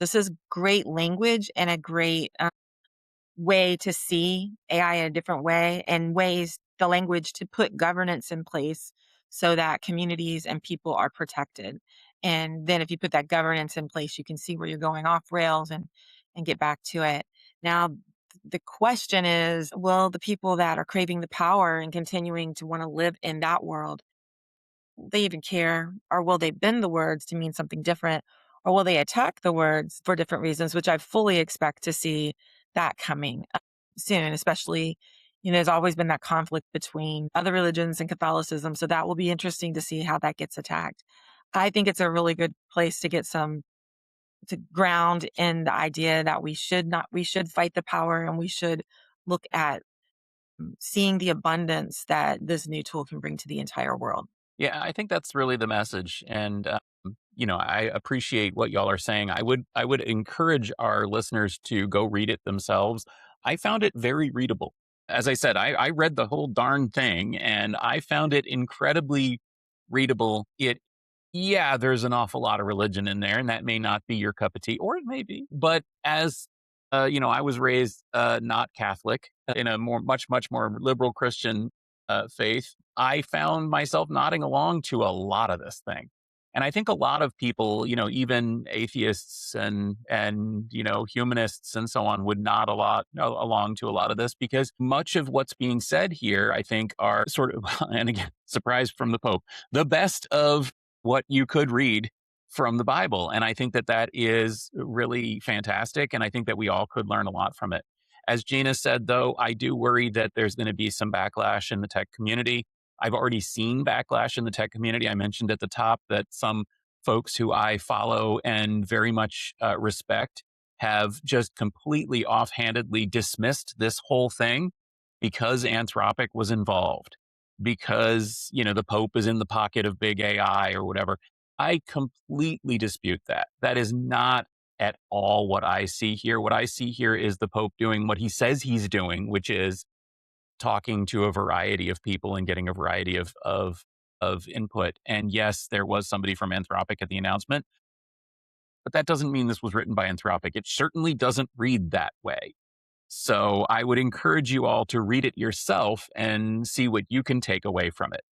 This is great language and a great way to see AI in a different way, and ways the language to put governance in place so that communities and people are protected. And then if you put that governance in place, you can see where you're going off rails and get back to it. Now, the question is, will the people that are craving the power and continuing to want to live in that world, will they even care? Or will they bend the words to mean something different? Or will they attack the words for different reasons, which I fully expect to see that coming soon, especially, there's always been that conflict between other religions and Catholicism. So that will be interesting to see how that gets attacked. I think it's a really good place to get to ground in the idea that we should fight the power, and we should look at seeing the abundance that this new tool can bring to the entire world. Yeah, I think that's really the message. And, I appreciate what y'all are saying. I would encourage our listeners to go read it themselves. I found it very readable. As I said, I read the whole darn thing and I found it incredibly readable. Yeah, there's an awful lot of religion in there, and that may not be your cup of tea, or it may be. But as I was raised not Catholic in a much more liberal Christian faith. I found myself nodding along to a lot of this thing. And I think a lot of people, even atheists and humanists and so on would nod along to a lot of this, because much of what's being said here, I think, are sort of, and again, surprise from the Pope, the best of what you could read from the Bible. And I think that that is really fantastic. And I think that we all could learn a lot from it. As Gina said, though, I do worry that there's going to be some backlash in the tech community. I've already seen backlash in the tech community. I mentioned at the top that some folks who I follow and very much respect have just completely offhandedly dismissed this whole thing because Anthropic was involved, because, the Pope is in the pocket of big AI or whatever. I completely dispute that. That is not at all what I see here. What I see here is the Pope doing what he says he's doing, which is talking to a variety of people and getting a variety of input. And yes, there was somebody from Anthropic at the announcement, but that doesn't mean this was written by Anthropic. It certainly doesn't read that way. So I would encourage you all to read it yourself and see what you can take away from it.